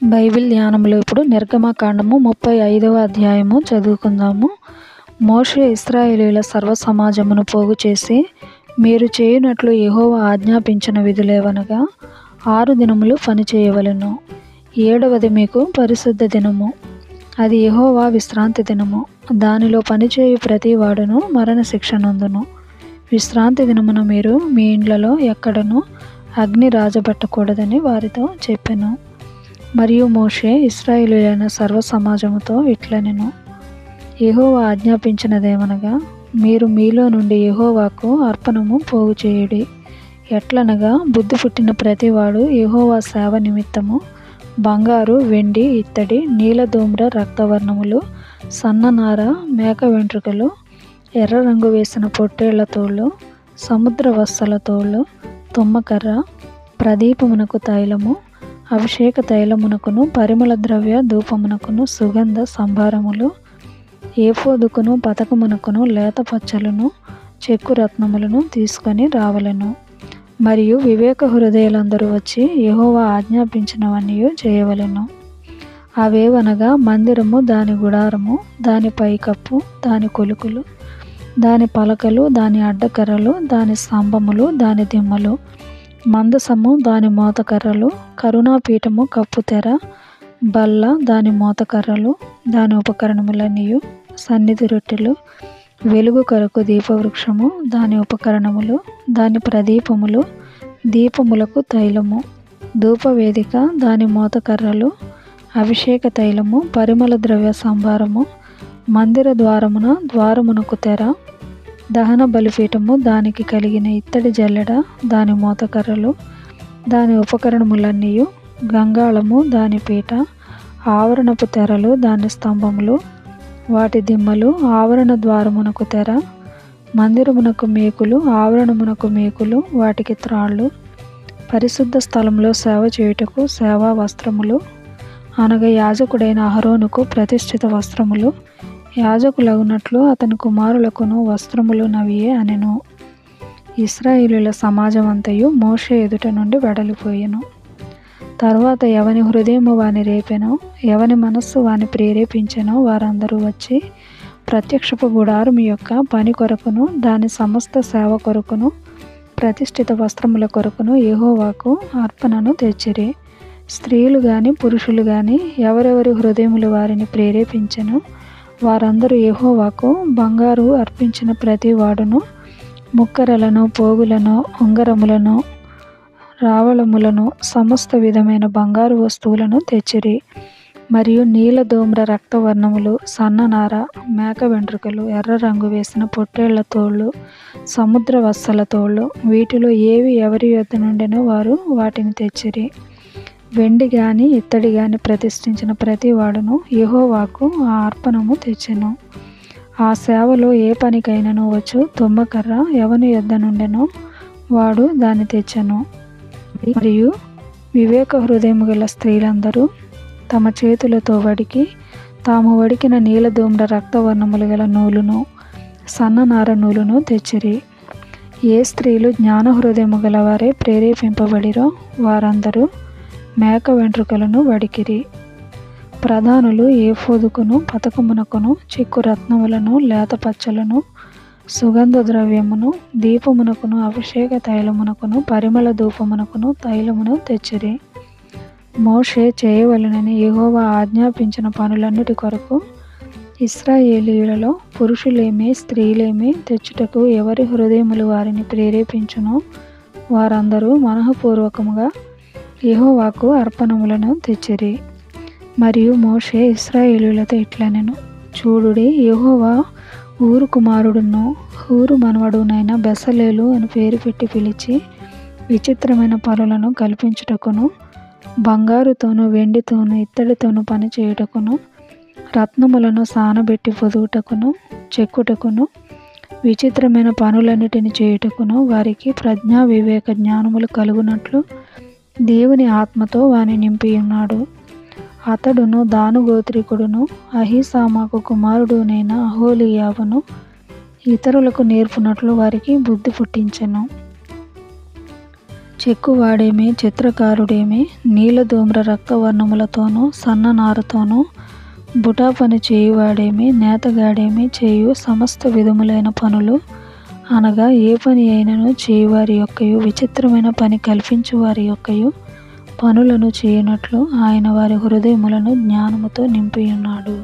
Bible ధ్యానంలో ఇప్పుడు నిర్గమకాండము 35వ అధ్యాయము చదువుకుందాము. మోషే ఇశ్రాయేలీయుల సర్వ సమాజమును పోగు చేసి, మీరు చేయునట్లు యెహోవా ఆజ్ఞాపించిన విధులేవనగా 6 దినములు పని చేయవలెను. 7వది మీకు పరిశుద్ధ దినము, అది యెహోవా విశ్రాంతి దినము. దానిలో పనిచేయు ప్రతి వాడును మరణశిక్ష నొందును. విశ్రాంతి దినమున మీరు మీ ఇండ్లలో ఎక్కడనూ అగ్ని రాజబెట్టకూడదని వారితో చెప్పెను. మరియు మోషే ఇశ్రాయేలీయులైన సర్వ సమాజముతో ఇట్లనెను, యెహోవా ఆజ్ఞాపించినదేమనగా, మీరు మీలో నుండి యెహోవాకు అర్పణము పోగు చేయుడి. ఎట్లనగా, బుద్ధి పుట్టిన ప్రతివాడు యెహోవా సేవ నిమిత్తము బంగారు, వెండి, ఇత్తడి, నీలధూమ్ర రక్తవర్ణములు, సన్ననార, మేక వెంట్రుకలు, ఎర్ర రంగు వేసిన పొట్టేళ్ల తోళ్ళు, సముద్ర వత్సల తోళ్ళు, తుమ్మకర్ర, ప్రదీపమునకు తైలము, అభిషేక తైలమునకును, పరిమళ ద్రవ్య ధూపమునకును, సుగంధ సంభారములు, ఏఫోదుకును, పతకమునకును, లేత పచ్చలను, చెక్కు రత్నములను తీసుకొని రావలెను. మరియు వివేక హృదయులందరూ వచ్చి యెహోవా ఆజ్ఞాపించినవన్నీ చేయవలెను. అవేవనగా, మందిరము, దాని గుడారము, దాని పైకప్పు, దాని కొలుకులు, దాని పలకలు, దాని అడ్డకర్రలు, దాని స్తంభములు, దాని దిమ్మలు, మందసము, దాని మోతకర్రలు, కరుణాపీఠము, కప్పుతెర, బల్ల, దాని మోతకర్రలు, దాని ఉపకరణములన్నీయు, సన్నిధి రొట్టెలు, వెలుగు కొరకు దీపవృక్షము, దాని ఉపకరణములు, దాని ప్రదీపములు, దీపములకు తైలము, ధూపవేదిక, దాని మోతకర్రలు, అభిషేక తైలము, పరిమళ ద్రవ్య సంభారము, మందిర ద్వారమున ద్వారమునకు తెర, దహన బలిపీఠము, దానికి కలిగిన ఇత్తడి జల్లెడ, దాని మోతకర్రలు, దాని ఉపకరణములన్నీయు, గంగాళము, దాని పీట, ఆవరణపు తెరలు, దాని స్తంభములు, వాటి దిమ్మలు, ఆవరణ ద్వారమునకు తెర, మందిరమునకు మేకులు, ఆవరణమునకు మేకులు, వాటికి త్రాళ్ళు, పరిశుద్ధ స్థలంలో సేవ చేయుటకు సేవా వస్త్రములు, అనగా యాజకుడైన అహరోనుకు ప్రతిష్ఠిత వస్త్రములు, యాజకులగునట్లు అతని కుమారులకును వస్త్రములు నవియే అనెను. ఇశ్రాయేలీయుల సమాజమంతయు మోషే ఎదుట నుండి వెడలిపోయెను. తరువాత ఎవని హృదయము వాని రేపెనో, ఎవని మనస్సు వాని ప్రేరేపించెనో వారందరూ వచ్చి ప్రత్యక్షపు గుడారము యొక్క పని కొరకును, దాని సమస్త సేవ కొరకును, ప్రతిష్ఠిత వస్త్రముల కొరకును యెహోవాకు అర్పణను తెచ్చిరి. స్త్రీలు గాని పురుషులు గాని ఎవరెవరి హృదయములు వారిని ప్రేరేపించెనో వారందరూ యెహోవాకు బంగారు అర్పించిన ప్రతి వాడును ముక్కరలను, పోగులను, ఉంగరములను, రావళములను, సమస్త విధమైన బంగారు వస్తువులను తెచ్చిరి. మరియు నీలధూమ్ర రక్తవర్ణములు, సన్ననార, మేక వెంట్రుకలు, ఎర్ర రంగు వేసిన పొట్టేళ్ల తోళ్ళు, సముద్ర వత్సల తోళ్ళు, వీటిలో ఏవి ఎవరి యొద్ద నుండెనో వారు వాటిని తెచ్చిరి. వెండి గాని ఇత్తడి గాని ప్రతిష్ఠించిన ప్రతి వాడును యెహోవాకు ఆ అర్పణము తెచ్చెను. ఆ సేవలో ఏ పనికైనను వచ్చు తుమ్మకర్ర ఎవని యొద్ద నుండెనో వాడు దాన్ని తెచ్చెను. మరియు వివేక హృదయము గల స్త్రీలందరూ తమ చేతులతో వడికి తాము వడికిన నీలధూమ్ర రక్తవర్ణములు గల నూలును, సన్ననార నూలును తెచ్చిరి. ఏ స్త్రీలు జ్ఞాన హృదయము గలవారే ప్రేరేపింపబడిరో వారందరూ మేక వెంట్రుకలను వడికిరి. ప్రధానులు ఏఫోదుకును, పతకమునకును, చెక్కు రత్నములను, లేత పచ్చలను, సుగంధ ద్రవ్యమును, దీపమునకును, అభిషేక తైలమునకును, పరిమళ ధూపమునకును తైలమును తెచ్చిరి. మోషే చేయవలెనని యెహోవా ఆజ్ఞాపించిన పనులన్నిటి కొరకు ఇశ్రాయేలీయులలో పురుషులేమి స్త్రీలేమి తెచ్చుటకు ఎవరి హృదయములు వారిని ప్రేరేపించునో వారందరూ మనఃపూర్వకముగా యెహోవాకు అర్పణములను తెచ్చిరి. మరియు మోషే ఇశ్రాయేలీయులతో ఇట్లనెను, చూడుడి, యెహోవా ఊరు కుమారుడును హూరు మనవడునైన బెసలేలు అని పేరు పెట్టి పిలిచి విచిత్రమైన పనులను కల్పించుటకును, బంగారుతోనూ వెండితోనూ ఇత్తడితోనూ పని చేయుటకును, రత్నములను సానబెట్టి పొదుగుటకును, చెక్కుటకును, విచిత్రమైన పనులన్నిటిని చేయుటకును వారికి ప్రజ్ఞా వివేక జ్ఞానములు కలుగునట్లు దేవుని ఆత్మతో వాని నింపియున్నాడు. అతడును దాను గోత్రికుడును అహీసామాకు కుమారుడునైన అహోలీయాబును ఇతరులకు నేర్పునట్లు వారికి బుద్ధి పుట్టించెను. చెక్కువాడేమి, చిత్రకారుడేమి, నీలధూమ్ర రక్తవర్ణములతోనూ సన్ననారతోనూ బుటా పని చేయువాడేమి, నేతగాడేమి చేయు సమస్త విధములైన పనులు అనగా ఏ పని అయినను చేయువారి యొక్కయు విచిత్రమైన పని కల్పించు వారి యొక్కయు పనులను చేయునట్లు ఆయన వారి హృదయములను జ్ఞానముతో నింపియున్నాడు.